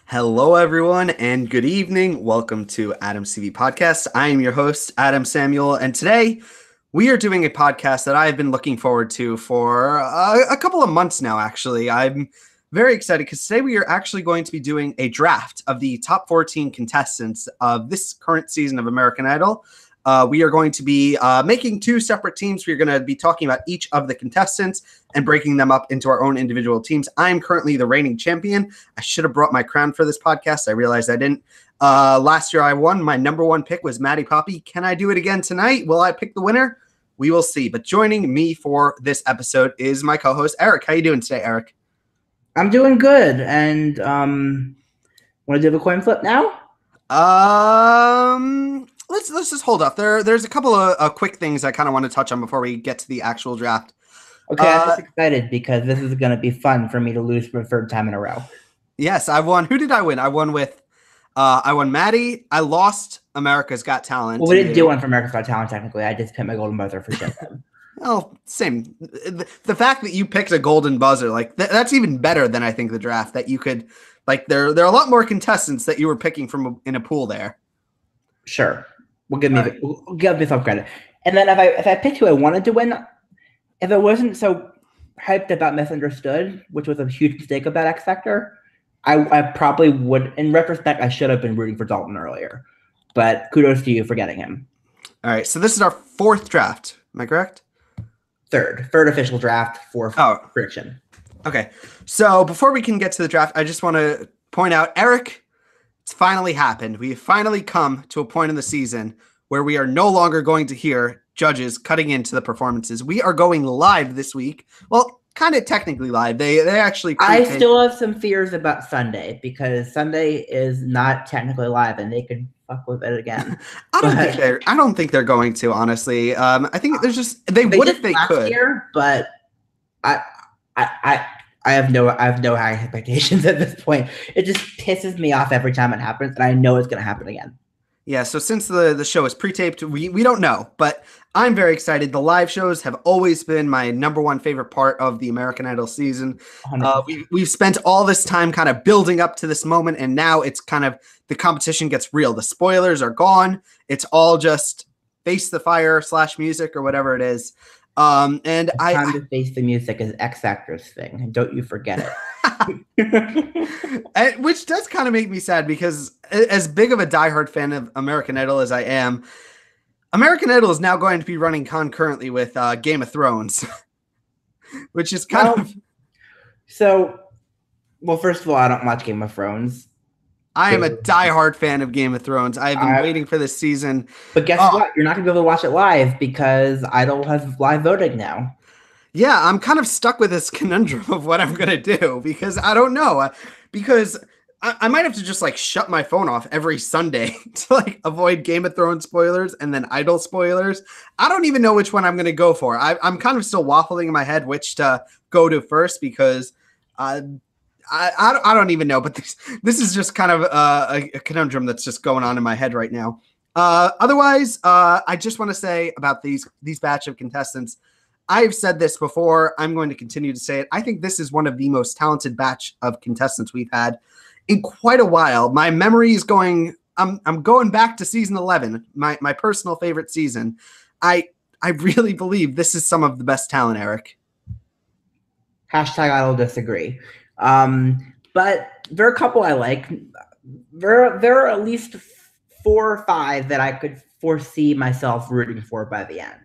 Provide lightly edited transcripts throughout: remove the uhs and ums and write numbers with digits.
Hello, everyone, and good evening. Welcome to Adam's TV Podcast. I am your host, Adam Samuel, and today we are doing a podcast that I have been looking forward to for a couple of months now, actually. I'm very excited because today we are actually going to be doing a draft of the top 14 contestants of this current season of American Idol. We are going to be making two separate teams. We're going to be talking about each of the contestants and breaking them up into our own individual teams. I'm currently the reigning champion. I should have brought my crown for this podcast. I realized I didn't. Last year I won. My number one pick was Maddie Poppy. Can I do it again tonight? Will I pick the winner? We will see. But joining me for this episode is my co-host, Eric. How you doing today, Eric? I'm doing good. And want to do the coin flip now? Let's just hold up. There's a couple of quick things I kind of want to touch on before we get to the actual draft. Okay, I'm just excited because this is going to be fun for me to lose for the third time in a row. Yes, I won. Who did I win? I won Maddie. I lost America's Got Talent. Well, we didn't do one for America's Got Talent, technically. I just picked my golden buzzer for sure. Well, same. The fact that you picked a golden buzzer, like that's even better than I think the draft. That you could, like, there are a lot more contestants that you were picking from in a pool there. Sure, we'll give me some credit. And then if I picked who I wanted to win, if it wasn't so hyped about Misunderstood, which was a huge mistake about X Factor, I probably would. In retrospect, I should have been rooting for Dalton earlier. But kudos to you for getting him. All right, so this is our fourth draft. Am I correct? Third official draft for prediction. Okay, so before we can get to the draft, I just want to point out, Eric, it's finally happened. We have finally come to a point in the season where we are no longer going to hear judges cutting into the performances. We are going live this week. Well, kind of technically live. They actually. I still have some fears about Sunday because Sunday is not technically live, and they could fuck with it again. I don't think they're going to, honestly. I think there's just they would if they could. Year, but I have no high expectations at this point. It just pisses me off every time it happens, and I know it's going to happen again. Yeah, so since the show is pre-taped, we don't know, but I'm very excited. The live shows have always been my number one favorite part of the American Idol season. We've spent all this time kind of building up to this moment, and now it's kind of the competition gets real. The spoilers are gone. It's all just face the fire / music or whatever it is. And time to face the music is X Factor's thing, and don't you forget it. Which does kind of make me sad because as big of a diehard fan of American Idol as I am, American Idol is now going to be running concurrently with Game of Thrones, which is kind of... So, well, first of all, I don't watch Game of Thrones. I am a diehard fan of Game of Thrones. I've been waiting for this season. But guess what? You're not going to be able to watch it live because Idol has live voting now. Yeah, I'm kind of stuck with this conundrum of what I'm going to do because I don't know. Because I might have to just like shut my phone off every Sunday to like avoid Game of Thrones spoilers and then Idol spoilers. I don't even know which one I'm going to go for. I'm kind of still waffling in my head which to go to first because I don't even know. But this is just kind of a conundrum that's just going on in my head right now. Otherwise, I just want to say about these batch of contestants. I've said this before. I'm going to continue to say it. I think this is one of the most talented batch of contestants we've had in quite a while. My memory is going. I'm going back to season 11, my personal favorite season. I really believe this is some of the best talent, Eric. Hashtag I will disagree. But there are a couple I like. There are at least 4 or 5 that I could foresee myself rooting for by the end.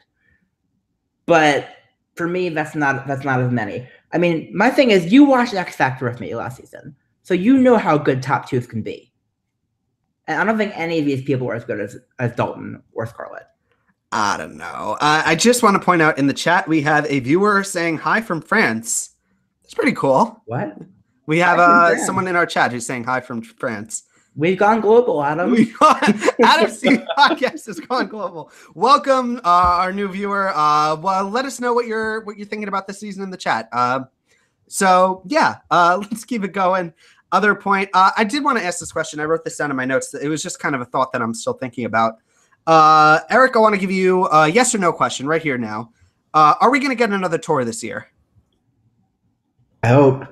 But for me, that's not as many. I mean, my thing is, you watched X Factor with me last season, so you know how good top 2s can be. And I don't think any of these people are as good as Dalton or Scarlett. I don't know. I just want to point out in the chat, we have a viewer saying hi from France. That's pretty cool. What? We have someone in our chat who's saying hi from France. We've gone global, Adam. Adam's TV Podcast has gone global. Welcome, our new viewer. Well, let us know what you're thinking about this season in the chat. So yeah, let's keep it going. Other point, I did want to ask this question. I wrote this down in my notes. It was just kind of a thought that I'm still thinking about. Eric, I want to give you a yes or no question right here now. Are we going to get another tour this year? I hope.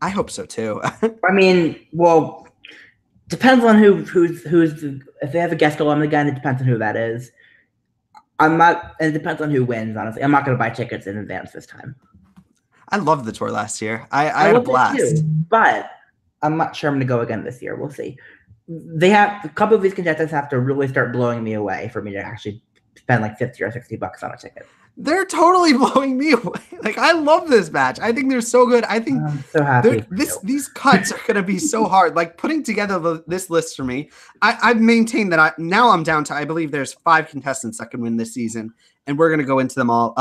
I hope so too. I mean, well, Depends on who's if they have a guest alum again, it depends on who that is. It depends on who wins, honestly. I'm not going to buy tickets in advance this time. I loved the tour last year. I had a blast. Too, but I'm not sure I'm going to go again this year. We'll see. A couple of these contestants have to really start blowing me away for me to actually spend like $50 or $60 on a ticket. They're totally blowing me away. Like, I love this match. I think they're so good. I think I'm so happy. These cuts are going to be so hard. Like, putting together this list for me, I've maintained that now I'm down to, I believe there's 5 contestants that can win this season, and we're going to go into them all.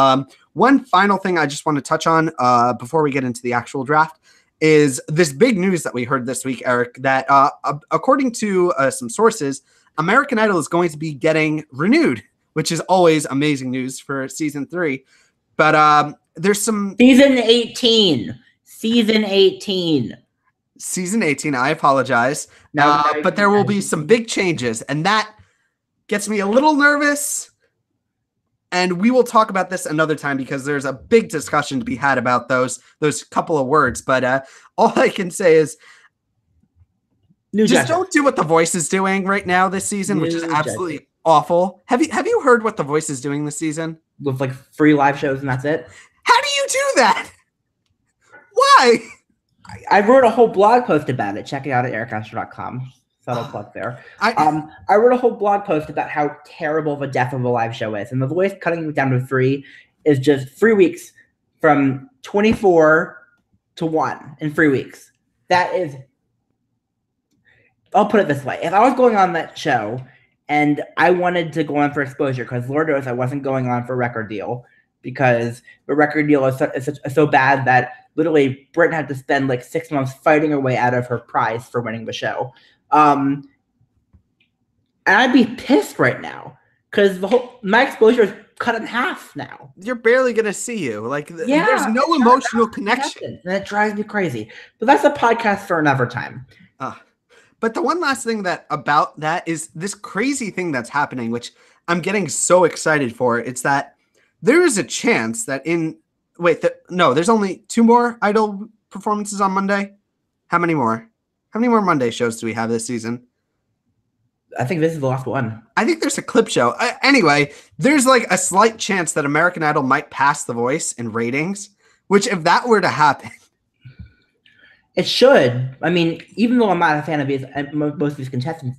One final thing I just want to touch on before we get into the actual draft is this big news that we heard this week, Eric, that according to some sources, American Idol is going to be getting renewed, which is always amazing news for season 3. But there's some... Season 18. Season 18, I apologize. But there will be some big changes, and that gets me a little nervous. And we will talk about this another time because there's a big discussion to be had about those couple of words. But all I can say is don't do what The Voice is doing right now this season, which is absolutely awful. Have you heard what The Voice is doing this season? With like free live shows and that's it? How do you do that? Why? I wrote a whole blog post about it. Check it out at ericascher.com. Subtle plug there. I wrote a whole blog post about how terrible of a death of a live show is. And The Voice cutting it down to 3 is just 3 weeks from 24 to 1 in 3 weeks. That is, I'll put it this way. If I was going on that show and I wanted to go on for exposure, because Lord knows I wasn't going on for a record deal, because the record deal is so bad that literally Britain had to spend like 6 months fighting her way out of her prize for winning the show. And I'd be pissed right now because my exposure is cut in half now. You're barely gonna see you. Like, there's no emotional connection, and it drives me crazy. But that's a podcast for another time. But the one last thing about that is this crazy thing that's happening, which I'm getting so excited for. It's that there is a chance that there's only 2 more Idol performances on Monday. How many more? How many more Monday shows do we have this season? I think this is the last one. I think there's a clip show. Anyway, there's like a slight chance that American Idol might pass The Voice in ratings, which if that were to happen. It should. I mean, even though I'm not a fan of most of these contestants,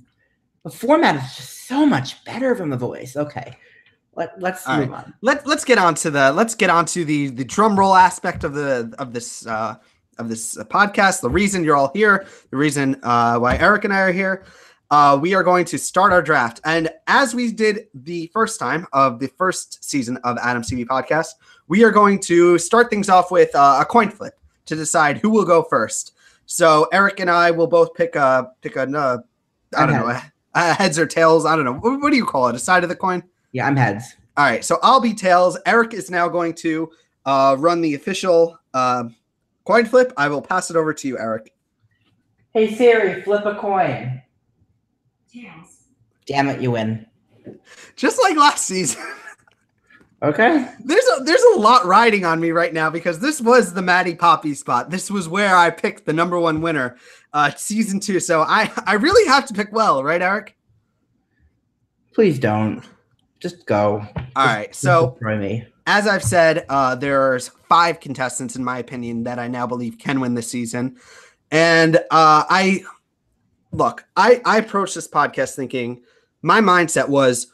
the format is just so much better from The Voice. Okay. Let's move on. Let's get on to the drum roll aspect of this podcast. The reason you're all here, the reason why Eric and I are here. We are going to start our draft, and as we did the first time of the first season of Adam's TV podcast, we are going to start things off with a coin flip to decide who will go first. So Eric and I will both pick a heads or tails. I don't know. What do you call it? A side of the coin? Yeah, I'm heads. All right, so I'll be tails. Eric is now going to run the official coin flip. I will pass it over to you, Eric. Hey Siri, flip a coin. Tails. Damn it, you win. Just like last season. Okay. There's a lot riding on me right now because this was the Maddie Poppy spot. This was where I picked the number 1 winner, season 2. So I really have to pick well, right, Eric? Please don't. Just go. All right. So me. As I've said, there's 5 contestants, in my opinion, that I now believe can win this season. And I approached this podcast thinking my mindset was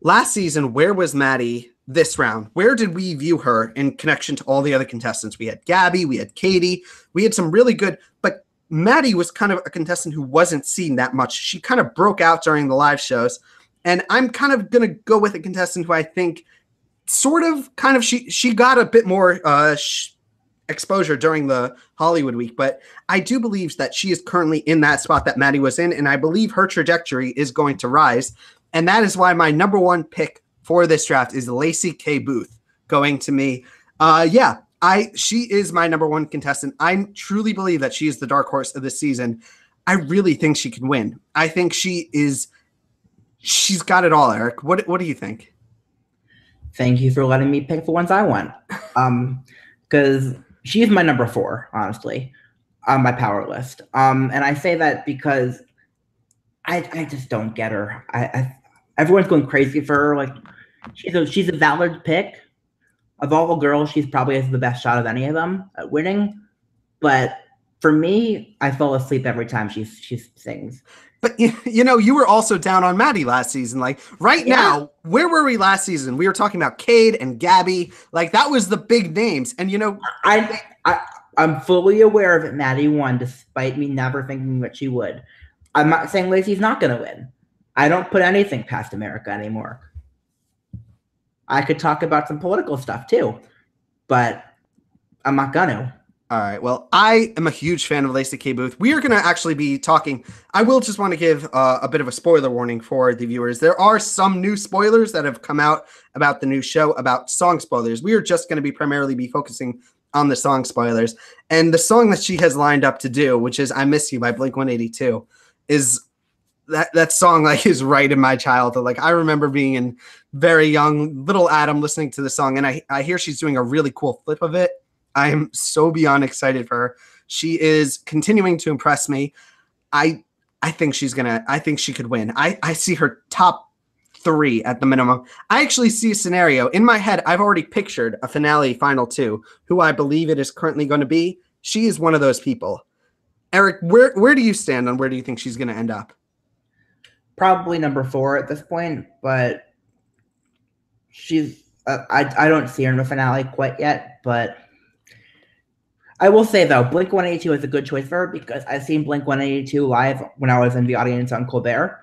last season, where was Maddie this round? Where did we view her in connection to all the other contestants? We had Gabby, we had Katie, we had some really good, but Maddie was kind of a contestant who wasn't seen that much. She kind of broke out during the live shows. And I'm kind of going to go with a contestant who I think she got a bit more exposure during the Hollywood week, but I do believe that she is currently in that spot that Maddie was in, and I believe her trajectory is going to rise. And that is why my number 1 pick for this draft is Lacey K. Booth going to me. She is my number 1 contestant. I truly believe that she is the dark horse of this season. I really think she can win. I think she's got it all, Eric. What do you think? Thank you for letting me pick the ones I want. Because she's my number 4, honestly, on my power list. And I say that because I just don't get her. Everyone's going crazy for her. Like she's a valid pick. Of all the girls, she's probably has the best shot of any of them at winning. But for me, I fall asleep every time she sings. But you were also down on Maddie last season. Like right now, where were we last season? We were talking about Cade and Gabby. Like that was the big names. And I'm fully aware of it. Maddie won, despite me never thinking that she would. I'm not saying Lacey's not going to win. I don't put anything past America anymore. I could talk about some political stuff too, but I'm not gonna. All right. Well, I am a huge fan of Lacey K. Booth. We are going to actually be talking. I will just want to give a bit of a spoiler warning for the viewers. There are some new spoilers that have come out about the new show, about song spoilers. We are just going to be primarily focusing on the song spoilers. And the song that she has lined up to do, which is I Miss You by Blink-182, is that song like is right in my childhood. Like I remember being in very young little Adam listening to the song, and I hear she's doing a really cool flip of it. I am so beyond excited for her. She is continuing to impress me. I think she could win. I see her top 3 at the minimum. I actually see a scenario in my head. I've already pictured a finale final 2, who I believe it is currently going to be. She is one of those people. Eric, where do you stand on where do you think she's going to end up? Probably number 4 at this point, but she's I don't see her in the finale quite yet, but I will say though, Blink-182 is a good choice for her because I've seen Blink-182 live when I was in the audience on Colbert.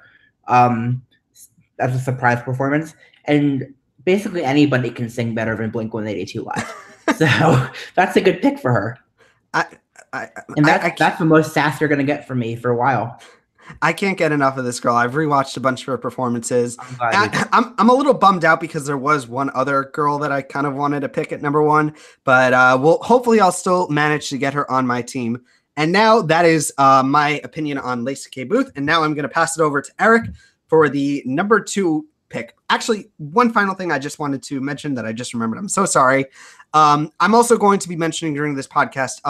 That's a surprise performance, and basically anybody can sing better than Blink-182 live. So that's a good pick for her. That's the most sass you're gonna get from me for a while. I can't get enough of this girl. I've rewatched a bunch of her performances. I'm a little bummed out because there was one other girl that I kind of wanted to pick at number 1, but hopefully I'll still manage to get her on my team. And now that is my opinion on Lacey K. Booth. And now I'm going to pass it over to Eric for the number 2 pick. Actually, one final thing I just wanted to mention that I just remembered. I'm so sorry. I'm also going to be mentioning during this podcast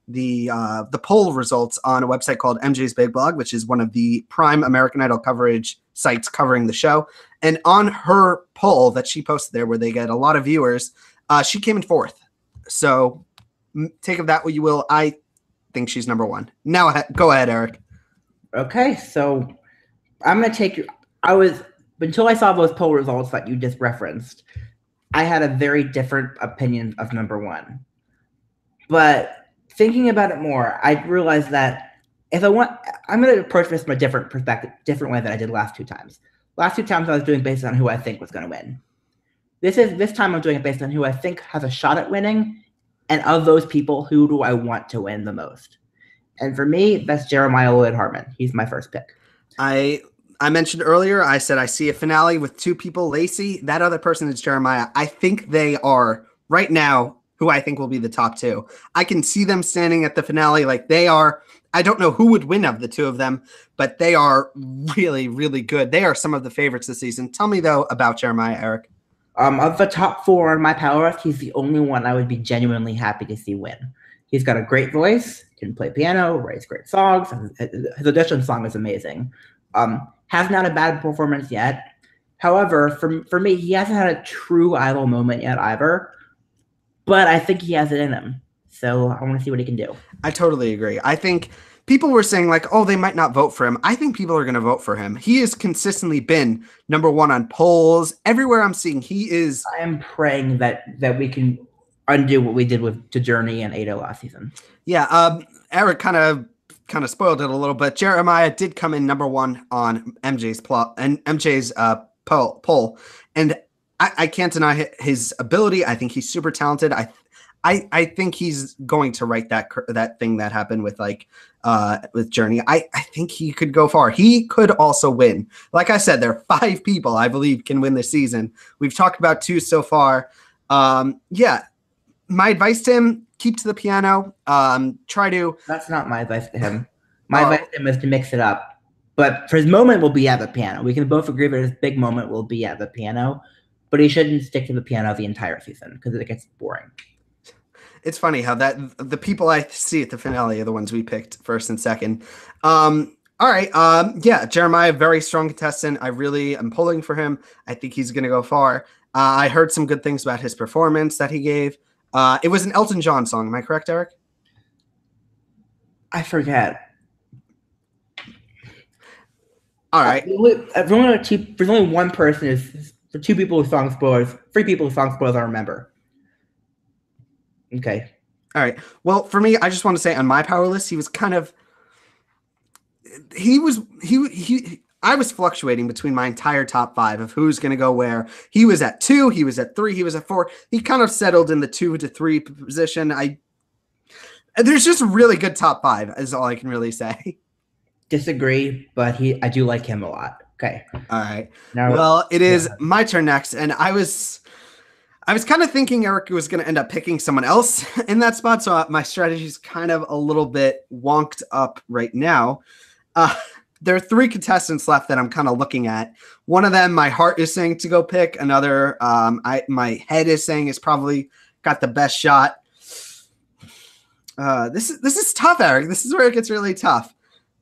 the poll results on a website called MJ's Big Blog, which is one of the prime American Idol coverage sites covering the show. And on her poll that she posted there, where they get a lot of viewers, she came in 4th. So take of that what you will. I think she's number 1. Now go ahead, Eric. Okay, so I'm going to take you. Until I saw those poll results that you just referenced, I had a very different opinion of number 1. But thinking about it more, I realized that I'm going to approach this from a different perspective, different way than I did last 2 times. Last 2 times I was doing based on who I think was going to win. This time I'm doing it based on who I think has a shot at winning, and of those people, who do I want to win the most? And for me, that's Jeremiah Lloyd-Hartman. He's my first pick. I mentioned earlier, I said I see a finale with 2 people, Lacey. That other person is Jeremiah. I think they are, right now, who I think will be the top 2. I can see them standing at the finale like they are. I don't know who would win of the 2 of them, but they are really, really good. They are some of the favorites this season. Tell me, though, about Jeremiah, Eric. Of the top 4 on my power list, he's the only one I would be genuinely happy to see win. He's got a great voice, can play piano, writes great songs. His audition song is amazing. Hasn't had a bad performance yet. However, for me, he hasn't had a true idol moment yet either. But I think he has it in him. So I want to see what he can do. I totally agree. I think people were saying like, oh, they might not vote for him. I think people are going to vote for him. He has consistently been number 1 on polls. Everywhere I'm seeing, he is. I am praying that we can undo what we did to Journey and Ada last season. Yeah. Eric kind of spoiled it a little bit. Jeremiah did come in number 1 on MJ's poll. And I can't deny his ability. I think he's super talented. I think he's going to write that thing that happened with with Journey. I think he could go far. He could also win. Like I said, there are 5 people I believe can win this season. We've talked about 2 so far. Yeah, my advice to him: keep to the piano. That's not my advice to him. My advice to him is to mix it up. But for his moment, will be at the piano. We can both agree that his big moment will be at the piano. But he shouldn't stick to the piano the entire season because it gets boring. It's funny how the people I see at the finale are the ones we picked 1st and 2nd. All right. Yeah, Jeremiah, very strong contestant. I really am pulling for him. I think he's going to go far. I heard some good things about his performance that he gave. It was an Elton John song. Am I correct, Eric? I forget. All right. There's only one person for 2 people with song spoilers, 3 people with song spoilers I remember. Okay. All right. Well, for me, I just want to say on my power list, he was kind of I was fluctuating between my entire top 5 of who's going to go where. He was at 2, he was at 3, he was at 4. He kind of settled in the 2 to 3 position. There's just a really good top 5 is all I can really say. Disagree, but I do like him a lot. Okay. All right. Well, it is my turn next, and I was kind of thinking Eric was going to end up picking someone else in that spot, so my strategy is kind of a little bit wonked up right now. There are 3 contestants left that I'm kind of looking at. One of them, my heart is saying to go pick. Another, my head is saying is probably got the best shot. This is tough, Eric. This is where it gets really tough.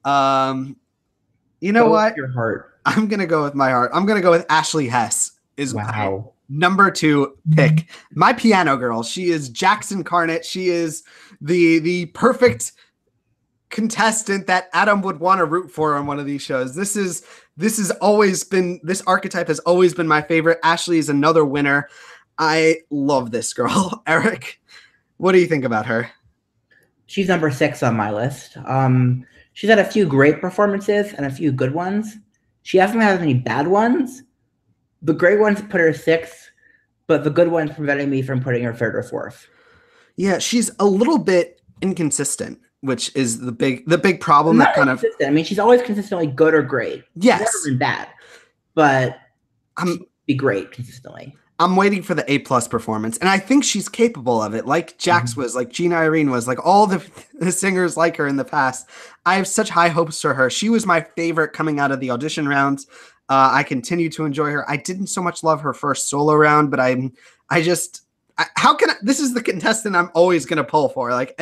You know what? Your heart. I'm gonna go with my heart. I'm gonna go with Ashley Hess. My number 2 pick. My piano girl. She is Jackson incarnate. She is the perfect contestant that Adam would want to root for on one of these shows. This archetype has always been my favorite. Ashley is another winner. I love this girl. Eric, what do you think about her? She's number 6 on my list. She's had a few great performances and a few good ones. She hasn't had any bad ones. The great ones put her 6th, but the good ones preventing me from putting her 3rd or 4th. Yeah, she's a little bit inconsistent, which is the big problem. That kind of. I mean, she's always consistently good or great. Yes, she's never been bad, but be great consistently. I'm waiting for the A+ performance, and I think she's capable of it. Like Jax was, like Gina Irene was, like all the singers like her in the past. I have such high hopes for her. She was my favorite coming out of the audition rounds. I continue to enjoy her. I didn't so much love her first solo round, but this is the contestant I'm always going to pull for. Like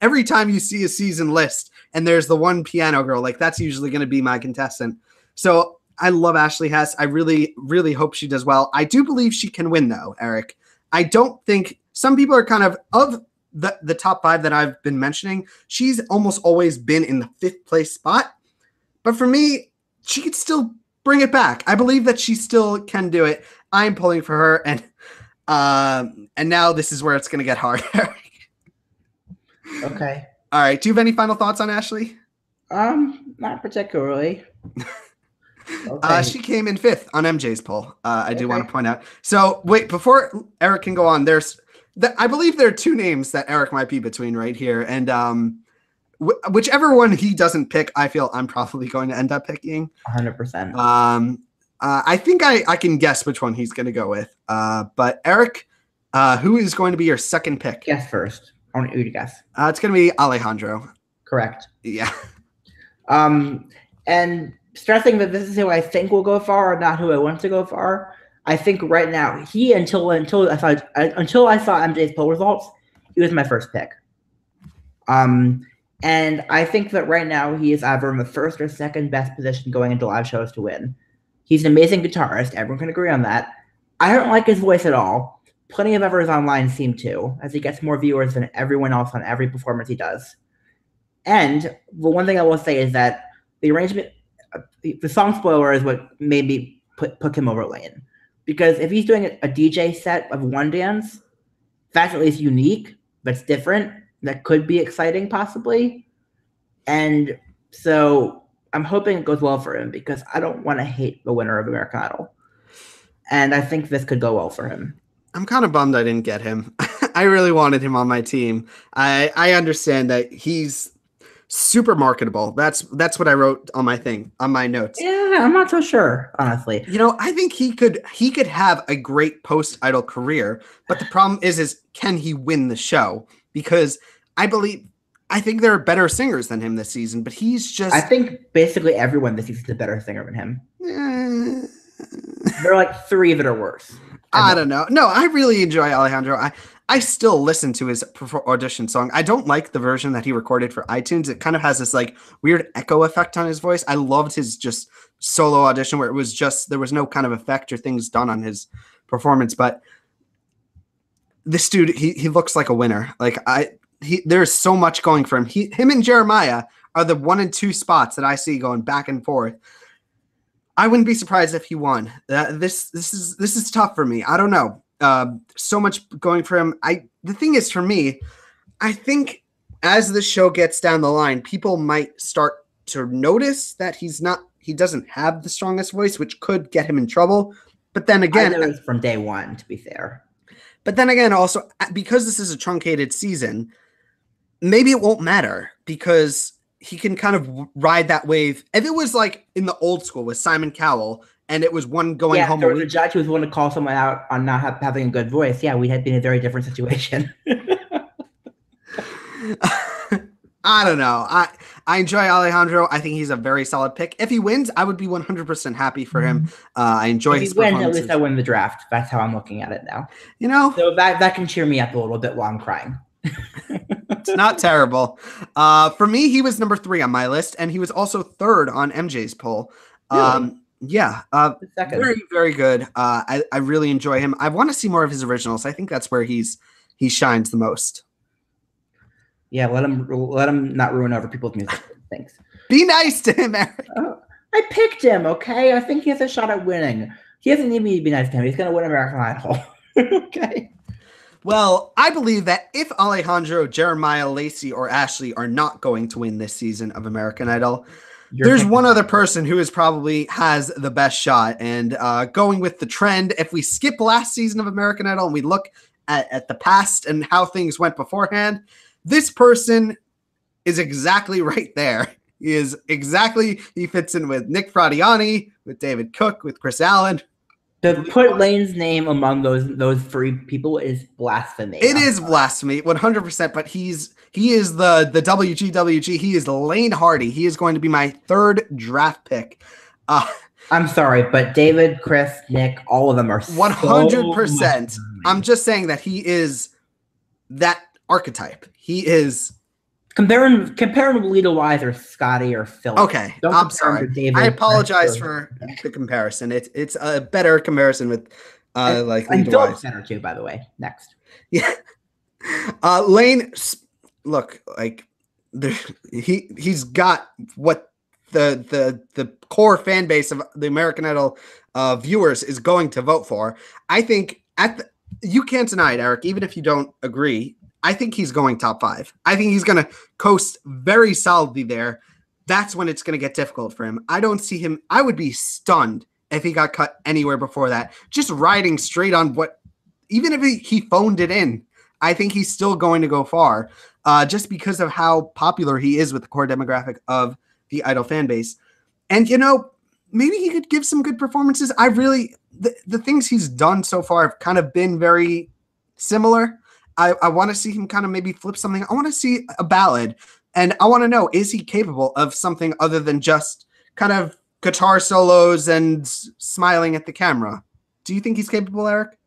every time you see a season list and there's the one piano girl, like that's usually going to be my contestant. So I love Ashley Hess. I really, really hope she does well. I do believe she can win though, Eric. I don't think some people are kind of the top 5 that I've been mentioning. She's almost always been in the 5th place spot, but for me, she could still bring it back. I believe that she still can do it. I'm pulling for her, and now this is where it's going to get hard. Okay. All right. Do you have any final thoughts on Ashley? Not particularly. Okay. She came in 5th on MJ's poll. I do want to point out. So wait, before Eric can go on, I believe there are 2 names that Eric might be between right here, and whichever one he doesn't pick, I feel I'm probably going to end up picking. 100%. I think I can guess which one he's going to go with. But Eric, who is going to be your 2nd pick? Guess first. I want you to guess. It's going to be Alejandro. Correct. Yeah. And stressing that this is who I think will go far, or not who I want to go far. I think right now until I saw MJ's poll results, he was my first pick. And I think that right now he is either in the 1st or 2nd best position going into live shows to win. He's an amazing guitarist. Everyone can agree on that. I don't like his voice at all. Plenty of others online seem to, as he gets more viewers than everyone else on every performance he does. And the one thing I will say is that the arrangement, the song spoiler is what made me put him over Lane. Because if he's doing a DJ set of one dance, that's at least unique, that's different, that could be exciting possibly. And so I'm hoping it goes well for him, because I don't want to hate the winner of American Idol. And I think this could go well for him. I'm kind of bummed I didn't get him. I really wanted him on my team. I understand that he's super marketable. That's what I wrote on my notes. Yeah, I'm not so sure, honestly. You know, I think he could have a great post-Idol career, but the problem is can he win the show? Because I think there are better singers than him this season, but he's just... I think basically everyone this season is a better singer than him. There are like 3 that are worse. I don't know. No, I really enjoy Alejandro. I still listen to his audition song. I don't like the version that he recorded for iTunes. It kind of has this like weird echo effect on his voice. I loved his just solo audition where it was just, there was no kind of effect or things done on his performance. But this dude, he looks like a winner. Like there's so much going for him. Him and Jeremiah are the 1 and 2 spots that I see going back and forth. I wouldn't be surprised if he won. This is tough for me. I don't know. So much going for him. The thing is, for me, I think as the show gets down the line, people might start to notice that he doesn't have the strongest voice, which could get him in trouble. But then again, I noticed from day one, to be fair. But then again, also because this is a truncated season, maybe it won't matter because he can kind of ride that wave. If it was like in the old school with Simon Cowell, and it was one going home. There was a judge who was willing to call someone out on not having a good voice. Yeah, we had been in a very different situation. I don't know. I enjoy Alejandro. I think he's a very solid pick. If he wins, I would be 100% happy for him. I enjoy his performances. At least I win the draft. That's how I'm looking at it now. You know, so that can cheer me up a little bit while I'm crying. It's not terrible. For me, he was number 3 on my list, and he was also 3rd on MJ's poll. Really? Yeah, very, very good. I really enjoy him. I want to see more of his originals. I think that's where he shines the most. Yeah, let him not ruin other people's music. Thanks. Be nice to him, Eric. I picked him, okay? I think he has a shot at winning. He doesn't need me to be nice to him. He's going to win American Idol. Okay. Well, I believe that if Alejandro, Jeremiah, Lacey, or Ashley are not going to win this season of American Idol, there's one other person who probably has the best shot. And going with the trend, if we skip last season of American Idol and we look at the past and how things went beforehand, this person is exactly right there. He fits in with Nick Fradiani, with David Cook, with Chris Allen. To put Lane's name among those 3 people is blasphemy. It is blasphemy, 100%. But he is the WGWG. He is Lane Hardy. He is going to be my 3rd draft pick. I'm sorry, but David, Chris, Nick, all of them are 100%. I'm just saying that he is that archetype. He is comparing Lita Wise or Scotty or Phil. Okay, I'm sorry. David, I apologize for the comparison. It's a better comparison with like and Philip's better too, by the way. Next, yeah, Lane. Look, like he's got what the core fan base of the American Idol viewers is going to vote for. I think you can't deny it, Eric. Even if you don't agree, I think he's going top 5. I think he's going to coast very solidly there. That's when it's going to get difficult for him. I don't see him. I would be stunned if he got cut anywhere before that. Just riding straight on even if he phoned it in, I think he's still going to go far just because of how popular he is with the core demographic of the Idol fan base. And, maybe he could give some good performances. The things he's done so far have kind of been very similar. I want to see him kind of maybe flip something. I want to see a ballad, and I want to know, is he capable of something other than just kind of guitar solos and smiling at the camera? Do you think he's capable, Eric?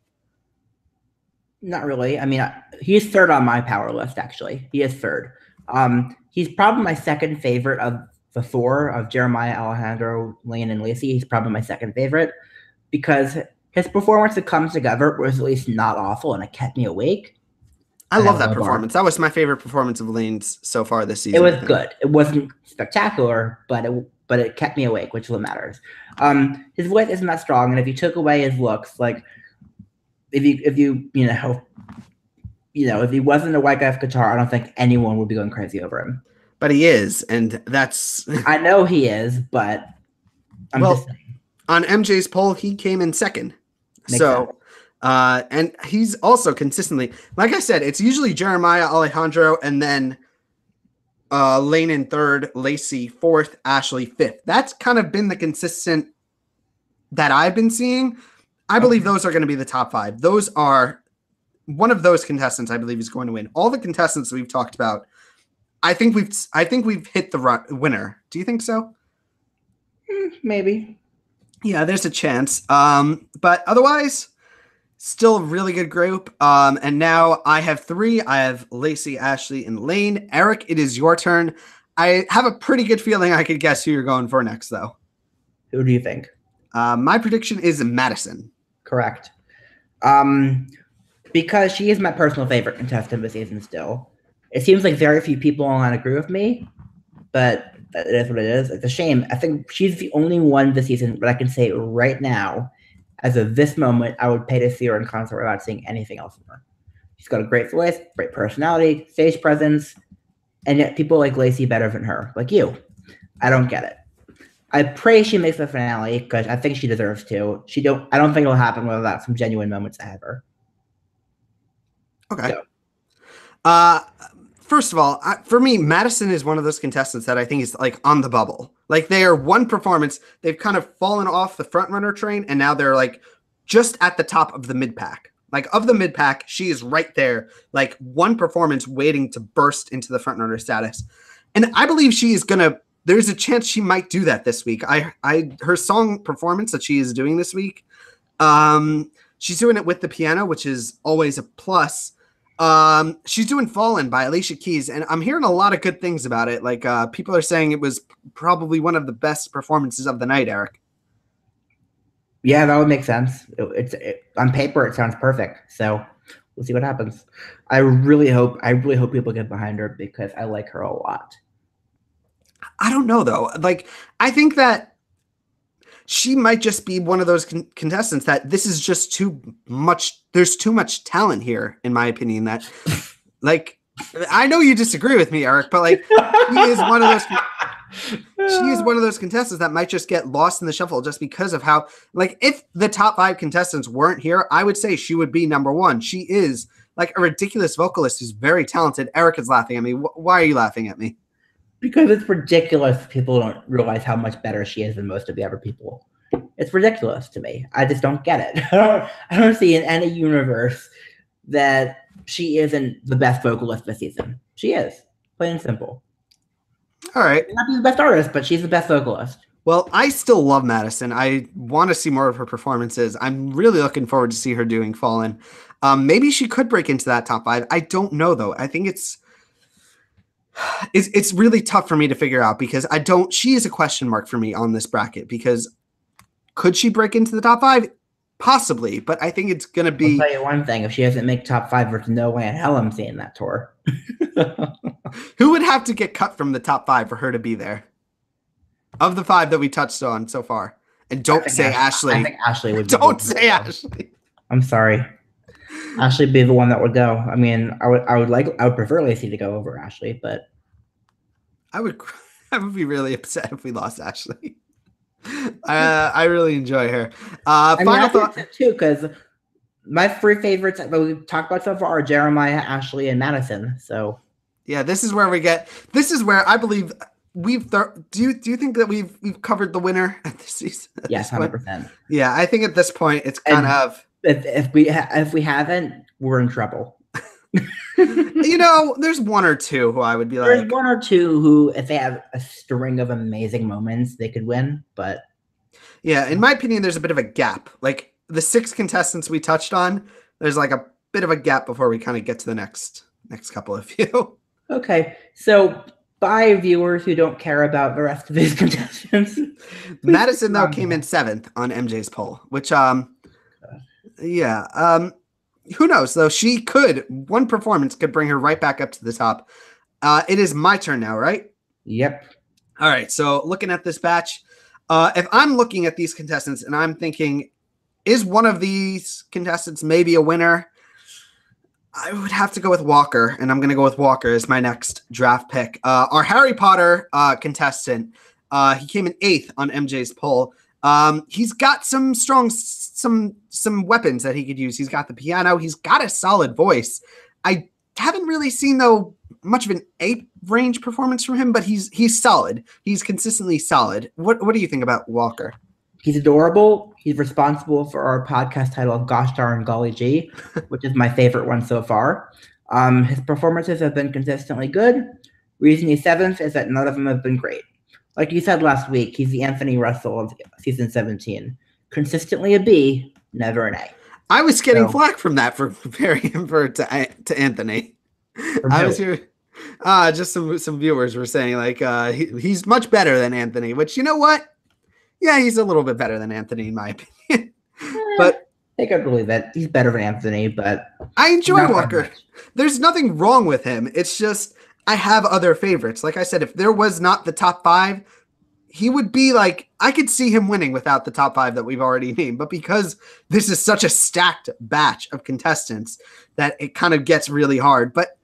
Not really. I mean, he's 3rd on my power list, actually. He is 3rd. He's probably my 2nd favorite of the 4 of Jeremiah, Alejandro, Lane, and Lacey. He's probably my 2nd favorite because his performance that comes together was at least not awful, and it kept me awake. I love that performance. That was my favorite performance of Lane's so far this season. It was good. It wasn't spectacular, but it kept me awake, which is what matters. His voice isn't that strong, and if you took away his looks, like if he wasn't a white guy with guitar, I don't think anyone would be going crazy over him. But he is, and that's I know he is, but I'm just saying. On MJ's poll, he came in 2nd. Makes sense. And he's also consistently, like I said, it's usually Jeremiah, Alejandro, and then Lane in 3rd, Lacey 4th, Ashley 5th. That's kind of been the consistent that I've been seeing. I believe those are going to be the top 5. Those are one of those contestants I believe is going to win. All the contestants we've talked about, I think we've hit the winner. Do you think so? Maybe. Yeah, there's a chance. But otherwise, Still a really good group. And now I have three. I have Lacey, Ashley, and Lane. Eric, it is your turn. I have a pretty good feeling I could guess who you're going for next, though. Who do you think? My prediction is Madison. Correct. Because she is my personal favorite contestant this season still. It seems like very few people online agree with me, but it is what it is. It's a shame. I think she's the only one this season that I can say right now, as of this moment, I would pay to see her in concert without seeing anything else from her. She's got a great voice, great personality, stage presence, and yet people like Lacey better than her, like you. I don't get it. I pray she makes the finale because I think she deserves to. I don't think it'll happen without some genuine moments ahead of her. Okay. So. First of all, for me, Madison is one of those contestants that I think is like on the bubble. Like they are one performance. They've kind of fallen off the front runner train, and now they're like just at the top of the mid pack. Like of the mid pack, she is right there, like one performance waiting to burst into the front runner status. And I believe she is gonna. There's a chance she might do that this week. Her song performance that she is doing this week. She's doing it with the piano, which is always a plus. She's doing Fallen by Alicia Keys, and I'm hearing a lot of good things about it. Like people are saying it was probably one of the best performances of the night, Eric. Yeah, that would make sense. On paper, it sounds perfect. So we'll see what happens. I really hope people get behind her because I like her a lot. I don't know though. Like I think that she might just be one of those contestants that this is just too much. There's too much talent here, in my opinion. That, like, I know you disagree with me, Eric, but like, she is one of those. She is one of those contestants that might just get lost in the shuffle just because of how, like, if the top 5 contestants weren't here, I would say she would be number 1. She is like a ridiculous vocalist who's very talented. Eric is laughing at me. Why are you laughing at me? Because it's ridiculous. People don't realize how much better she is than most of the other people. It's ridiculous to me. I just don't get it. I don't see in any universe that she isn't the best vocalist this season. She is, plain and simple. All right. Not the best artist, but she's the best vocalist. Well, I still love Madison. I want to see more of her performances. I'm really looking forward to see her doing Fallen. Maybe she could break into that top 5. I don't know, though. I think it's really tough for me to figure out because she is a question mark for me on this bracket because could she break into the top 5? Possibly, but I think it's going to be... I'll tell you one thing. If she doesn't make top 5, there's no way in hell I'm seeing that tour. Who would have to get cut from the top 5 for her to be there? Of the 5 that we touched on so far. And don't say Ashley. I think Ashley would be Don't say Ashley. I'm sorry. Ashley would be the one that would go. I mean, I would prefer Lacey to go over Ashley, but I would be really upset if we lost Ashley. I really enjoy her. Final thought too, because my 3 favorites that we've talked about so far are Jeremiah, Ashley, and Madison. So yeah, this is where I believe do you think that we've covered the winner at this season? Yes, 100%. Yeah, I think at this point it's kind of if we haven't, we're in trouble. There's 1 or 2 who I would be like. There's 1 or 2 who, if they have a string of amazing moments, they could win. But yeah, in my opinion, there's a bit of a gap. Like the 6 contestants we touched on, there's like a bit of a gap before we kind of get to the next couple of few. Okay, so by viewers who don't care about the rest of these contestants, Madison though came in 7th on MJ's poll, which who knows though? One performance could bring her right back up to the top. It is my turn now, right? Yep. All right. So looking at this batch, if I'm looking at these contestants and I'm thinking, is one of these contestants maybe a winner? I would have to go with Walker, and I'm going to go with Walker as my next draft pick. Our Harry Potter contestant, he came in 8th on MJ's poll. He's got some weapons that he could use. He's got the piano. He's got a solid voice. I haven't really seen though much of an 8 range performance from him, but he's solid. He's consistently solid. What do you think about Walker? He's adorable. He's responsible for our podcast title Gosh Darn Golly Gee, which is my favorite one so far. His performances have been consistently good. Reason he's 7th is that none of them have been great. Like you said last week, he's the Anthony Russell of season 17. Consistently a B, never an A. I was getting So- flack from that for comparing him to Anthony. From I who? was here. Just some viewers were saying like he's much better than Anthony, which you know what? Yeah, he's a little bit better than Anthony in my opinion. But I could believe it. He's better than Anthony, but I enjoy not by Walker. much. There's nothing wrong with him. It's just I have other favorites. Like I said, if there was not the top 5, he would be like, I could see him winning without the top 5 that we've already named. But because this is such a stacked batch of contestants that it kind of gets really hard. But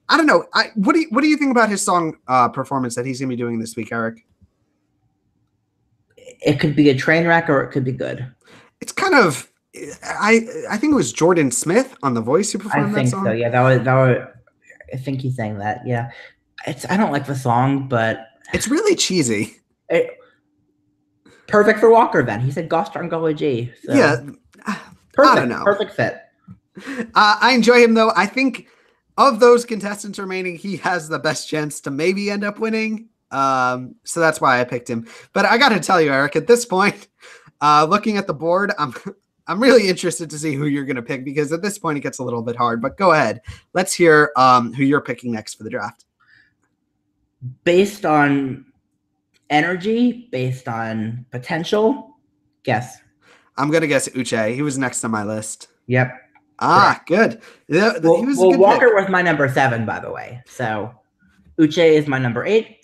I don't know. What do you think about his song performance that he's going to be doing this week, Eric? It could be a train wreck or it could be good. It's kind of, I think it was Jordan Smith on The Voice who I performed that think song. so. Yeah, that was. I think he's saying that. Yeah, I don't like the song, but It's really cheesy. perfect for Walker. Then he said Gosh darn golly gee. So Yeah. perfect. I don't know. Perfect fit. I enjoy him, though. I think of those contestants remaining, he has the best chance to maybe end up winning. So that's why I picked him. But I got to tell you, Eric, at this point, looking at the board, I'm really interested to see who you're going to pick because at this point it gets a little bit hard. But go ahead. Let's hear who you're picking next for the draft. Based on energy, based on potential, guess. I'm going to guess Uche. He was next on my list. Yep. Good. Yeah, Well, he was a good Walker pick. was my number 7, by the way. So Uche is my number 8.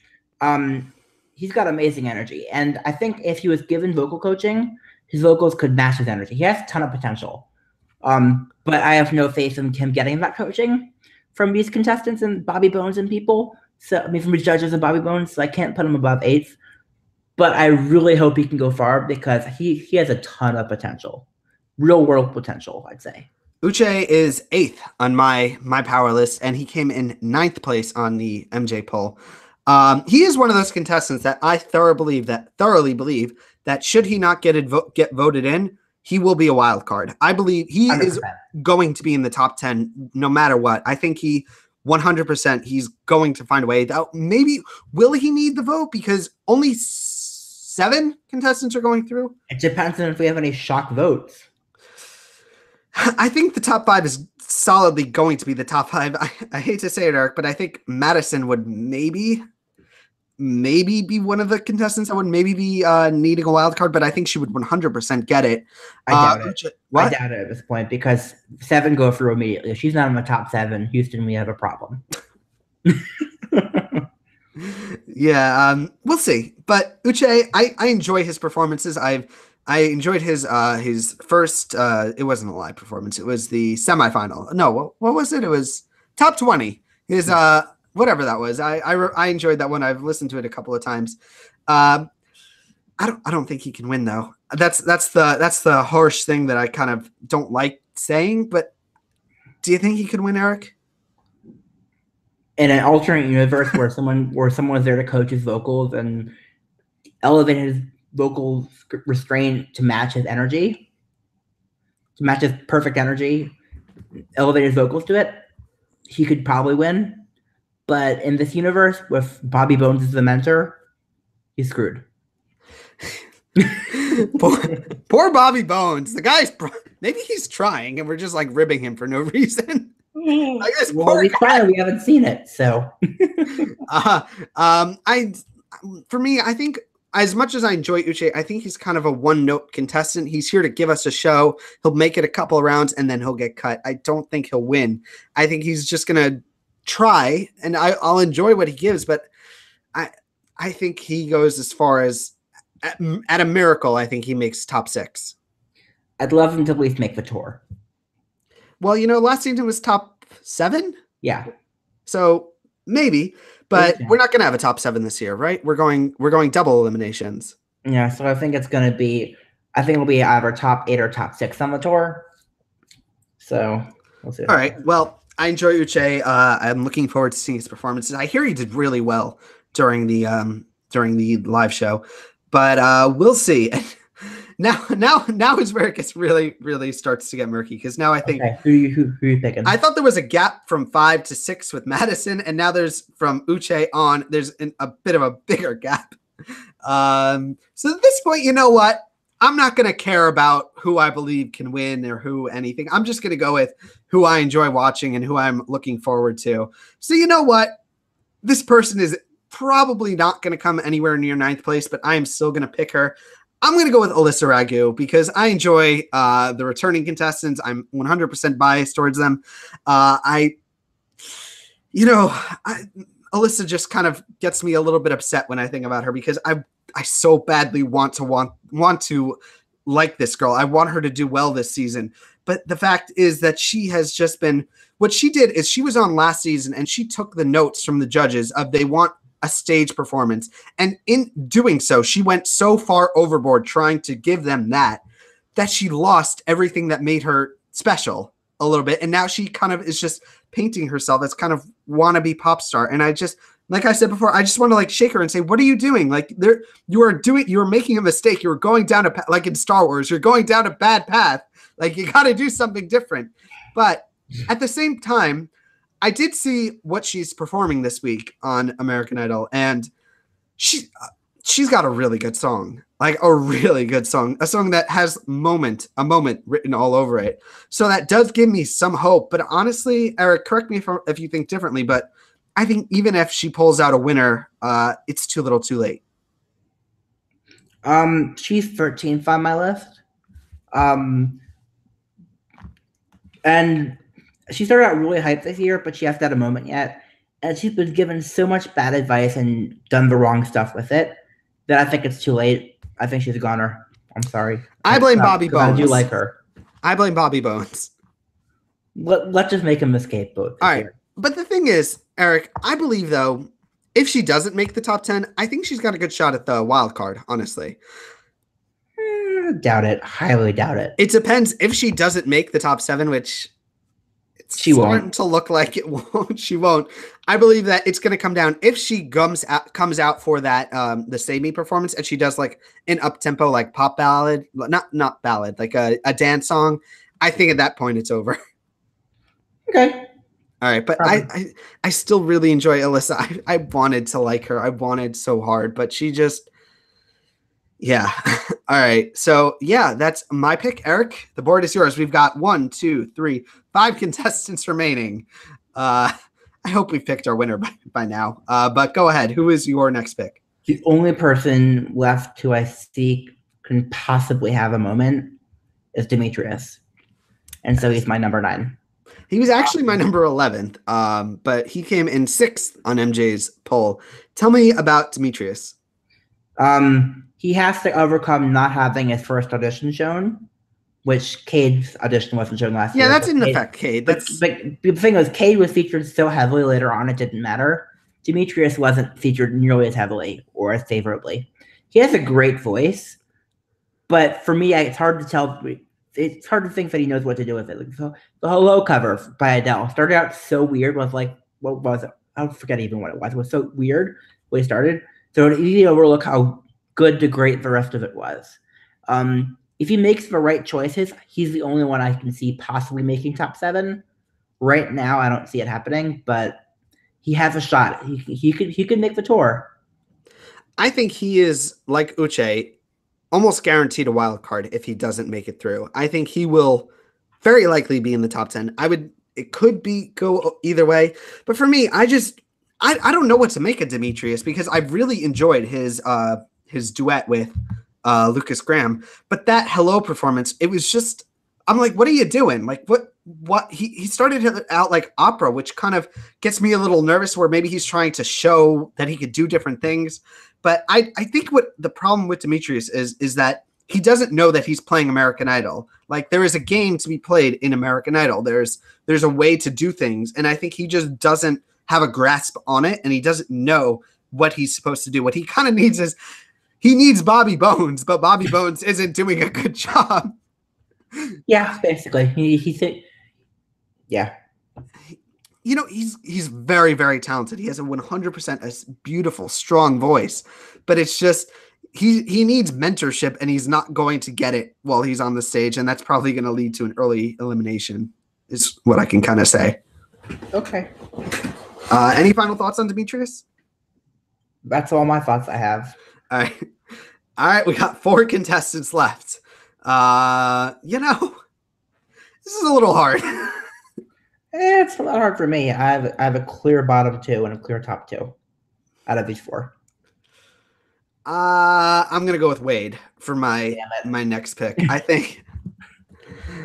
He's got amazing energy, and I think if he was given vocal coaching, his vocals could match his energy. He has a ton of potential. But I have no faith in him getting that coaching from these contestants and Bobby Bones and people. So I mean, from the judges and Bobby Bones, so I can't put him above 8th. But I really hope he can go far because he has a ton of potential, real world potential, I'd say. Uche is 8th on my power list, and he came in 9th place on the MJ poll. He is one of those contestants that I thoroughly believe that should he not get voted in, he will be a wild card. I believe he 100%. is going to be in the top 10 no matter what. I think 100% he's going to find a way. Maybe will he need the vote because only 7 contestants are going through? It depends on if we have any shock votes. I think the top 5 is solidly going to be the top 5. I hate to say it, Eric, but I think Madison would maybe be one of the contestants that would maybe be needing a wild card, but I think she would 100% get it. I doubt it. What? I doubt it at this point because 7 go through immediately. If she's not in the top 7, Houston, we have a problem. Yeah, we'll see. But Uche, I enjoy his performances. I enjoyed his first. It wasn't a live performance. It was the semifinal. No, what was it? It was top 20. His whatever that was. I enjoyed that one. I've listened to it a couple of times. I don't think he can win though. That's the harsh thing that I kind of don't like saying. But do you think he could win, Eric? In an alternate universe where someone was there to coach his vocals and elevate his vocal restraint to match his energy, to match his perfect energy, elevate his vocals to it, he could probably win. But in this universe, with Bobby Bones as the mentor, he's screwed. Poor Bobby Bones. The guy's maybe he's trying, and we're just like ribbing him for no reason. I guess Well, we haven't seen it, so. For me, I think as much as I enjoy Uche, I think he's kind of a one-note contestant. He's here to give us a show. He'll make it a couple of rounds, and then he'll get cut. I don't think he'll win. I think he's just gonna try, and I'll enjoy what he gives, but I think he goes as far as at a miracle. I think he makes top 6. I'd love him to at least make the tour. Well, last season was top 7. Yeah. So maybe, but Okay. we're not going to have a top 7 this year, right? We're going double eliminations. Yeah, so I think it'll be either top 8 or top 6 on the tour. So we'll see. All right. Well, I enjoy Uche. I'm looking forward to seeing his performances. I hear he did really well during the live show, but we'll see. Now is where it gets really, really starts to get murky because now I think Okay. Who you picking? I thought there was a gap from 5 to 6 with Madison, and now there's from Uche there's a bit of a bigger gap. So at this point, you know what? I'm not going to care about who I believe can win or who anything. I'm just going to go with who I enjoy watching and who I'm looking forward to. So you know what? This person is probably not going to come anywhere near 9th place, but I am still going to pick her. I'm going to go with Alyssa Ragu because I enjoy the returning contestants. I'm 100% biased towards them. Alyssa just kind of gets me a little bit upset when I think about her because I so badly want to like this girl. I want her to do well this season. But the fact is that she has just been, what she did is she was on last season and she took the notes from the judges of they want a stage performance. And in doing so, she went so far overboard trying to give them that she lost everything that made her special a little bit. And now she kind of is just painting herself as kind of wannabe pop star. And I just, like I said before, I just want to like shake her and say, what are you doing? Like you are making a mistake. You were going down like in Star Wars, you're going down a bad path. Like you got to do something different. But at the same time, I did see what she's performing this week on American Idol, and she's got a really good song, like a really good song, a song that has a moment written all over it. So that does give me some hope. But honestly, Eric, correct me if you think differently, but I think even if she pulls out a winner, it's too little too late. She's 13th on my list. And she started out really hyped this year, but she hasn't had a moment yet. And she's been given so much bad advice and done the wrong stuff with it that I think it's too late. I think she's a goner. I'm sorry. I blame Bobby Bones. I do like her. I blame Bobby Bones. Let's just make him the scapegoat. All right. But the thing is, Eric, I believe, though, if she doesn't make the top 10, I think she's got a good shot at the wild card, honestly. Doubt it. Highly doubt it. It depends if she doesn't make the top 7, which she starting won't. to look like it won't. She won't. I believe that it's going to come down if she comes out for that the Save Me performance and she does like an up-tempo like pop ballad, not ballad, like a dance song. I think at that point it's over. Okay. All right, but I still really enjoy Alyssa. I wanted to like her. I wanted so hard, but she just, yeah. All right, so yeah, that's my pick, Eric. The board is yours. We've got 1, 2, 3, 5 contestants remaining. I hope we've picked our winner by now. But go ahead. Who is your next pick? The only person left who I see can possibly have a moment is Demetrius, and so he's my number 9. He was actually my number 11th, but he came in 6th on MJ's poll. Tell me about Demetrius. He has to overcome not having his first audition shown, which Cade's audition wasn't shown last year. Yeah, that didn't affect Cade. But the thing was, Cade was featured so heavily later on, it didn't matter. Demetrius wasn't featured nearly as heavily or as favorably. He has a great voice, but for me, it's hard to tell. It's hard to think that he knows what to do with it. Like, so the Hello cover by Adele started out so weird. Was like, what was it? I forget even what it was. It was so weird when he started. So it's easy to overlook how good to great the rest of it was. If he makes the right choices, he's the only one I can see possibly making top 7. Right now, I don't see it happening, but he has a shot. He could make the tour. I think he is like Uche, almost guaranteed a wild card if he doesn't make it through. I think he will very likely be in the top 10. It could go either way, but for me, I don't know what to make of Demetrius because I've really enjoyed his duet with Lucas Graham, but that Hello performance, it was just, I'm like, what are you doing? Like what he started out like opera, which kind of gets me a little nervous where maybe he's trying to show that he could do different things. But I think what the problem with Demetrius is that he doesn't know that he's playing American Idol. Like there is a game to be played in American Idol. There's a way to do things. And I think he just doesn't have a grasp on it. And he doesn't know what he's supposed to do. What he kind of needs is he needs Bobby Bones, but Bobby Bones isn't doing a good job. Yeah, basically. Yeah. You know, he's very, very talented. He has a 100% a beautiful, strong voice, but it's just he needs mentorship, and he's not going to get it while he's on the stage, and that's probably going to lead to an early elimination. Is what I can kind of say. Okay. Any final thoughts on Demetrius? That's all my thoughts I have. All right. All right, we got 4 contestants left. This is a little hard. It's a lot hard for me. I have a clear bottom 2 and a clear top 2 out of these 4. I'm gonna go with Wade for my next pick. I think.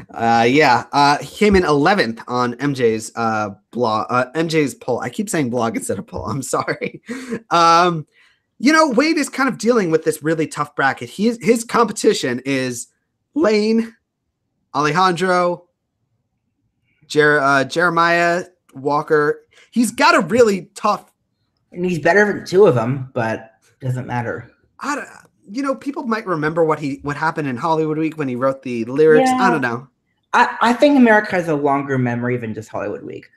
He came in 11th on MJ's blog, MJ's poll. I keep saying blog instead of poll. I'm sorry. Wade is kind of dealing with this really tough bracket. His competition is Lane, Alejandro, Jeremiah, Walker. He's got a really tough. And he's better than 2 of them, but doesn't matter. People might remember what happened in Hollywood Week when he wrote the lyrics. Yeah. I don't know. I think America has a longer memory than just Hollywood Week.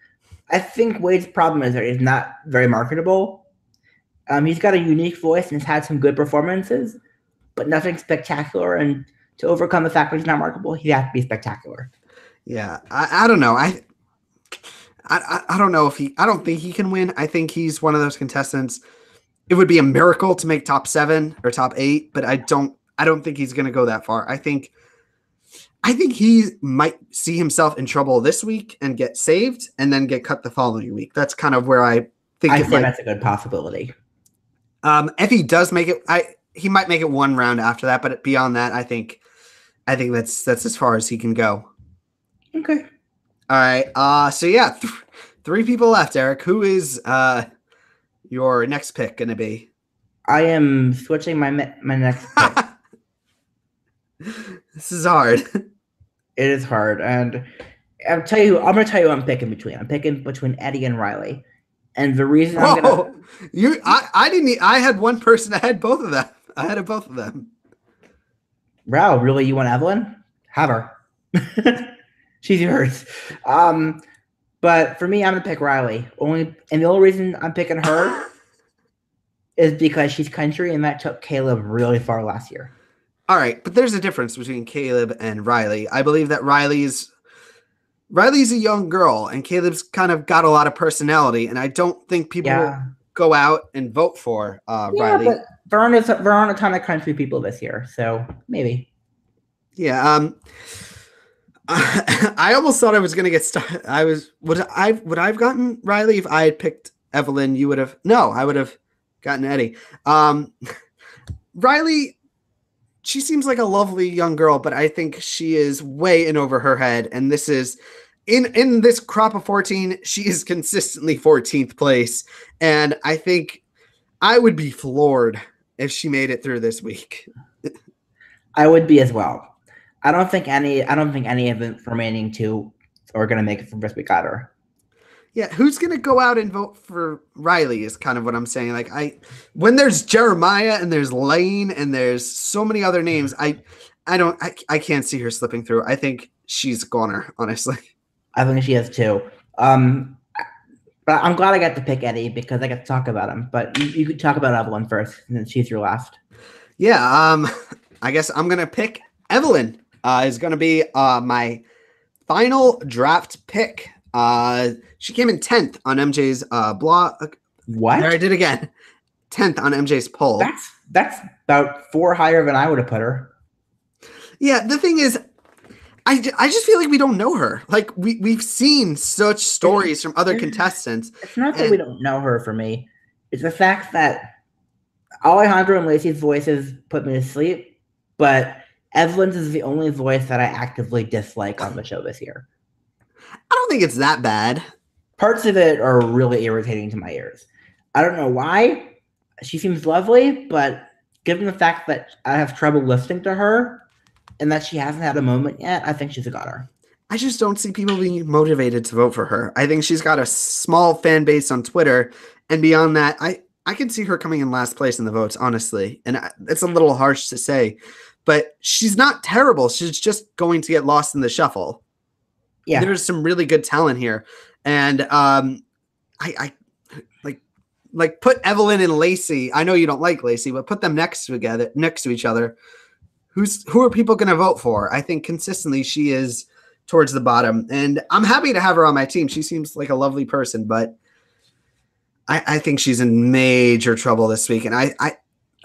I think Wade's problem is that he's not very marketable. He's got a unique voice and has had some good performances, but nothing spectacular. And to overcome the fact that he's not marketable, he has to be spectacular. Yeah, I don't know. I don't know if I don't think he can win. I think he's one of those contestants. It would be a miracle to make top 7 or top 8, but I don't think he's going to go that far. I think he might see himself in trouble this week and get saved and then get cut the following week. That's kind of where I think that's a good possibility. If he does make it, he might make it 1 round after that, but beyond that, I think that's as far as he can go. Okay. All right. So yeah, 3 people left, Eric. Who is your next pick going to be? I am switching my next pick. This is hard. It is hard, and I'm going to tell you who I'm picking between. I'm picking between Eddie and Riley, and the reason I'm going to I had one person. I had both of them. I had both of them. Wow, really? You want Evelyn? Have her. She's yours. But for me, I'm going to pick Riley. The only reason I'm picking her is because she's country, and that took Caleb really far last year. All right, but there's a difference between Caleb and Riley. I believe that Riley's a young girl, and Caleb's kind of got a lot of personality, and I don't think people go out and vote for Riley. But there aren't a ton of country people this year, so maybe. Yeah. I almost thought I was going to get stuck. Would I have gotten Riley if I had picked Evelyn? You would have. No, I would have gotten Eddie. Riley. She seems like a lovely young girl, but I think she is way in over her head. And this is in this crop of 14, she is consistently 14th place. And I think I would be floored if she made it through this week. I would be as well. I don't think any of the remaining 2 are going to make it from this week either. Yeah, who's going to go out and vote for Riley is kind of what I'm saying. Like when there's Jeremiah and there's Lane and there's so many other names, I can't see her slipping through. I think she's a goner, honestly. I think she is too. But I'm glad I got to pick Eddie because I got to talk about him. But you could talk about Evelyn first, and then she's your last. Yeah, I guess I'm going to pick Evelyn. Is going to be my final draft pick. She came in 10th on MJ's blog. What? There, I did again. 10th on MJ's poll. That's about 4 higher than I would have put her. Yeah, the thing is, I just feel like we don't know her. Like we've seen such stories from other contestants. It's not that we don't know her. For me, it's the fact that Alejandro and Lacey's voices put me to sleep, but Evelyn's is the only voice that I actively dislike on the show this year. I don't think it's that bad. Parts of it are really irritating to my ears. I don't know why. She seems lovely, but given the fact that I have trouble listening to her and that she hasn't had a moment yet, I think she's a goner. I just don't see people being motivated to vote for her. I think she's got a small fan base on Twitter, and beyond that, I could see her coming in last place in the votes, honestly. And it's a little harsh to say, but she's not terrible. She's just going to get lost in the shuffle. Yeah, there's some really good talent here, and I like put Evelyn and Lacey. I know you don't like Lacey, but put them next to each other. Who are people going to vote for? I think consistently she is towards the bottom, and I'm happy to have her on my team. She seems like a lovely person, but I think she's in major trouble this week. And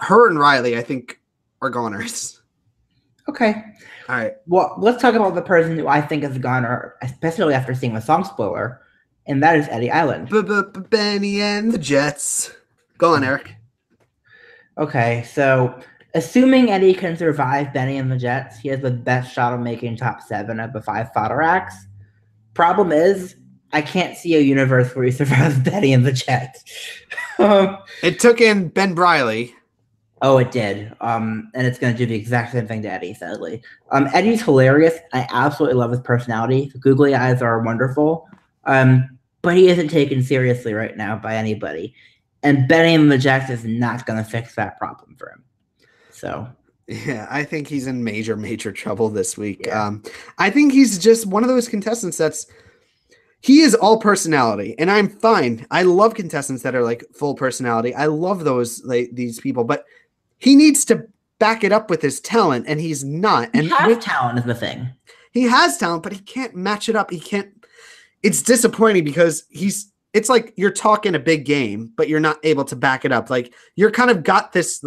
her and Riley, I think, are goners. Okay. All right. Well, let's talk about the person who I think is a goner, especially after seeing the song spoiler, and that is Eddie Island. Benny and the Jets. Go on, Eric. Okay, so assuming Eddie can survive Benny and the Jets, he has the best shot of making top 7 of the 5 fodder acts. Problem is, I can't see a universe where he survives Benny and the Jets. It took in Ben Briley. Oh, it did. And it's going to do the exact same thing to Eddie, sadly. Eddie's hilarious. I absolutely love his personality. The googly eyes are wonderful. But he isn't taken seriously right now by anybody. And Benny and the Jets is not going to fix that problem for him. So, yeah, I think he's in major, major trouble this week. Yeah. I think he's just one of those contestants he is all personality, and I'm fine. I love contestants that are like full personality. I love these people, but he needs to back it up with his talent, and he's not. And talent is the thing. He has talent, but he can't match it up. He can't. It's disappointing because it's like you're talking a big game, but you're not able to back it up. Like you're kind of got this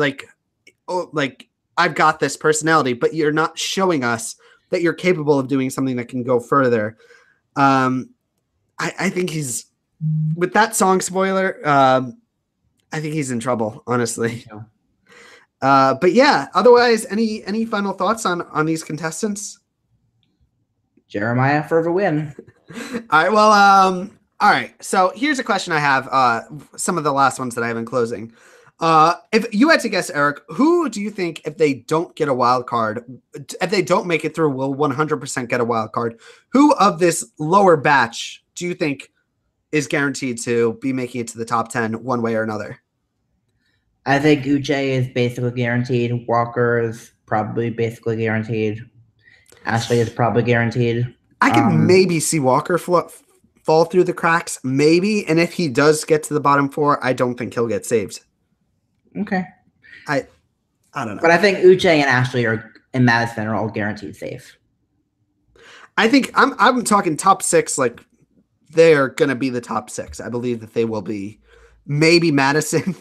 I've got this personality, but you're not showing us that you're capable of doing something that can go further. I think he's with that song spoiler. I think he's in trouble, honestly. Yeah. But yeah, otherwise, any final thoughts on these contestants? Jeremiah for the win. All right. Well, all right. So here's a question I have. Some of the last ones that I have in closing. If you had to guess, Eric, who do you think, if they don't get a wild card, if they don't make it through, will 100% get a wild card? Who of this lower batch do you think is guaranteed to be making it to the top 10 one way or another? I think Uche is basically guaranteed. Walker is probably basically guaranteed. Ashley is probably guaranteed. I can maybe see Walker fall through the cracks, maybe. And if he does get to the bottom 4, I don't think he'll get saved. Okay. I don't know. But I think Uche and Ashley and Madison are all guaranteed safe. I think I'm talking top 6, like they're going to be the top 6. I believe that they will be. Maybe Madison.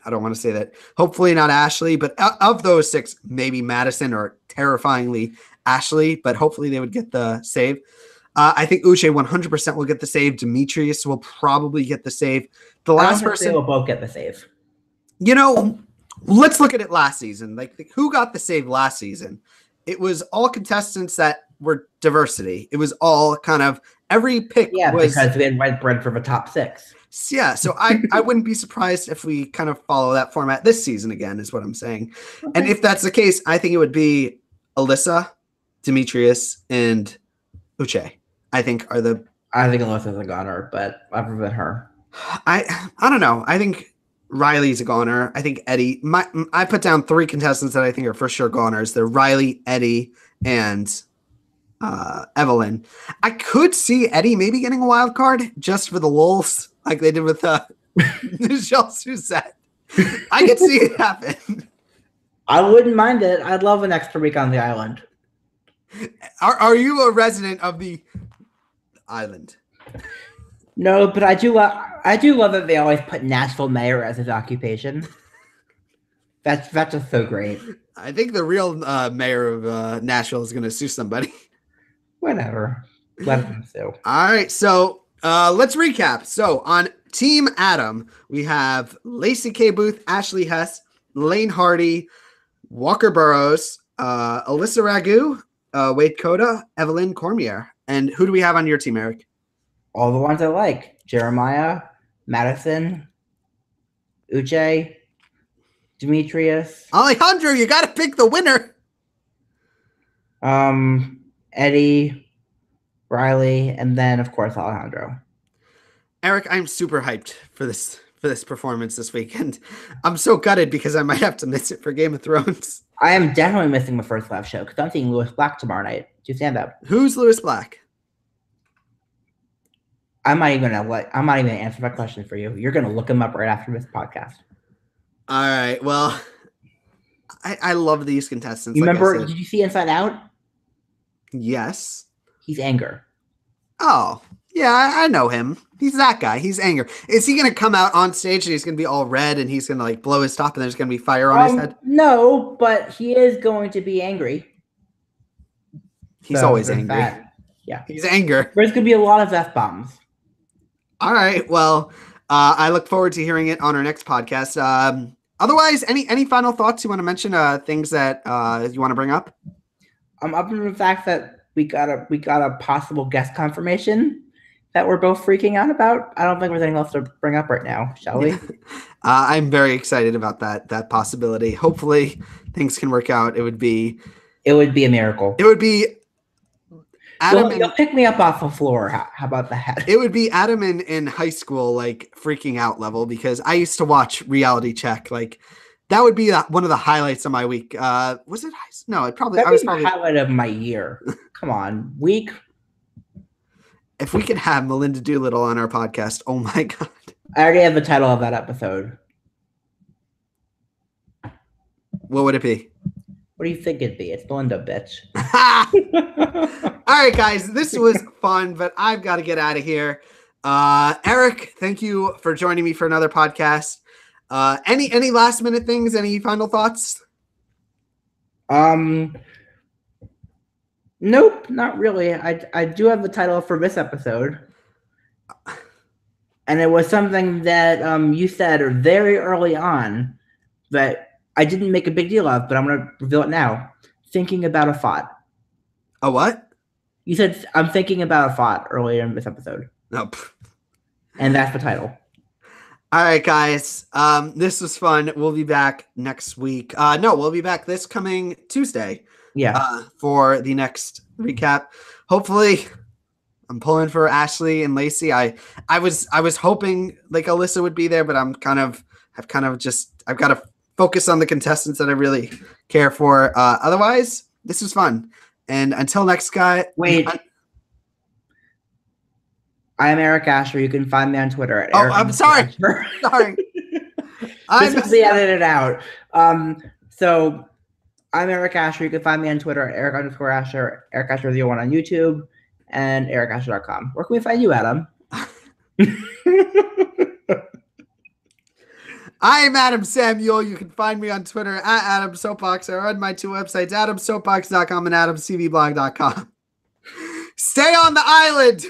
I don't want to say that. Hopefully not Ashley, but of those 6, maybe Madison or terrifyingly Ashley, but hopefully they would get the save. I think Uche 100% will get the save. Demetrius will probably get the save. The last person they will both get the save. You know, let's look at it last season. Like who got the save last season? It was all contestants that were diversity. It was all kind of every pick. Yeah, was, because we had white bread for the top 6. Yeah, so I wouldn't be surprised if we kind of follow that format this season again, is what I'm saying. Okay. And if that's the case, I think it would be Alyssa, Demetrius, and Uche. I think Alyssa's a goner, but other than her, I don't know. I think Riley's a goner. I think Eddie. I put down 3 contestants that I think are for sure goners. They're Riley, Eddie, and Evelyn. I could see Eddie maybe getting a wild card just for the lulz, like they did with Michelle Suzette. I could see it happen. I wouldn't mind it. I'd love an extra week on the island. Are you a resident of the island? No, but I do love that they always put Nashville mayor as his occupation. That's just so great. I think the real mayor of Nashville is going to sue somebody. Whatever. Let them sue. All right, so let's recap. So on Team Adam, we have Lacey K. Booth, Ashley Hess, Lane Hardy, Walker Burrows, Alyssa Ragu, Wade Coda, Evelyn Cormier. And who do we have on your team, Eric? All the ones I like. Jeremiah, Madison, Uche, Demetrius. Alejandro, you got to pick the winner. Eddie, Riley, and then, of course, Alejandro. Eric, I'm super hyped for this performance this weekend. I'm so gutted because I might have to miss it for Game of Thrones. I am definitely missing the first live show because I'm seeing Lewis Black tomorrow night. Do you stand up? Who's Lewis Black? I'm not even gonna answer that question for you. You're gonna look him up right after this podcast. All right. Well, I love these contestants. You remember? Did you see Inside Out? Yes. He's Anger. Oh, Yeah, I know him. He's that guy. He's angry. Is he going to come out on stage and he's going to be all red and he's going to like blow his top and there's going to be fire on his head? No, but he is going to be angry. He's So always there's angry. that. Yeah. He's anger. There's going to be a lot of F-bombs. All right. Well, I look forward to hearing it on our next podcast. Otherwise, any final thoughts you want to mention? Things that you want to bring up? Up from the fact that we got a possible guest confirmation that we're both freaking out about. I don't think there's anything else to bring up right now, shall we? I'm very excited about that possibility. Hopefully, things can work out. It would be a miracle. It would be Adam. You'll pick me up off the floor. How about that? It would be Adam in high school, like freaking out level, because I used to watch Reality Check. Like that would be one of the highlights of my week. Was it? No, it probably. That'd I was be probably the highlight of my year. Come on, week. If we could have Melinda Doolittle on our podcast, oh my god! I already have the title of that episode. What would it be? What do you think it'd be? It's Melinda, bitch. All right, guys, this was fun, but I've got to get out of here. Eric, thank you for joining me for another podcast. Any last minute things? Any final thoughts? Nope, not really. I do have the title for this episode. And it was something that you said very early on that I didn't make a big deal of, but I'm going to reveal it now. Thinking about a thought. A what? You said, I'm thinking about a thought earlier in this episode. Nope. And that's the title. All right, guys. This was fun. We'll be back next week. No, we'll be back this coming Tuesday. Yeah. For the next recap. Hopefully, I'm pulling for Ashley and Lacey. I was hoping like Alyssa would be there, but I've got to focus on the contestants that I really care for. Otherwise, this was fun. And until next guy. Wait. I'm Eric Ascher. You can find me on Twitter at Eric. I'm sorry. Sorry. This will be edited out. So I'm Eric Ascher. You can find me on Twitter at Eric_Ascher, Eric Ascher01 on YouTube, and ericascher.com. Where can we find you, Adam? I'm Adam Samuel. You can find me on Twitter at Adam Soapbox or on my two websites, adamsoapbox.com and adamcvblog.com. Stay on the island.